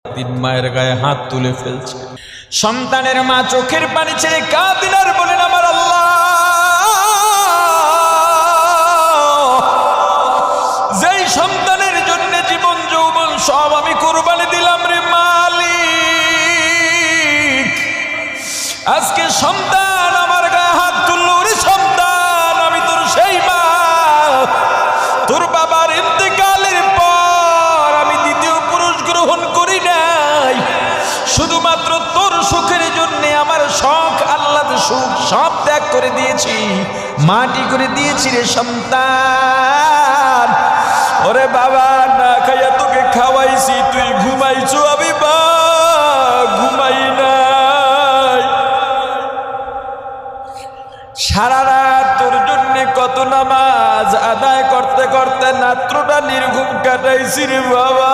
তিন মায়ের গায়ে হাত তুলে ফেলছে। সন্তানের মা চোখের পানি ছেড়ে কাঁদেন আর বলেন, আমার আল্লাহ, যেই সন্তানের জন্য জীবন যৌবন সব আমি কুরবানি দিলাম রে মালিক, আজকে সন্তান আমার গায়ে হাত তুললো রে সন্তান, আমি তোর সেই মা, তোর বাবার ইন্তেকালের পর আমি দ্বিতীয় পুরুষ গ্রহণ করি নাই, শুধুমাত্র তোর সুখের জন্য আমার শখ আল্লাহ সুখ সব ত্যাগ করে দিয়েছি, মাটি করে দিয়েছি রে সন্তান। ওরে বাবা, না খাইয়া তোকে খাওয়াইছি, তুই ঘুমাইছো, আমি বা ঘুমাই নাই। সারা রাত তোর জন্য কত নামাজ আদায় করতে করতে রাত্রটা নির্ঘুম কাটাইছি রে বাবা।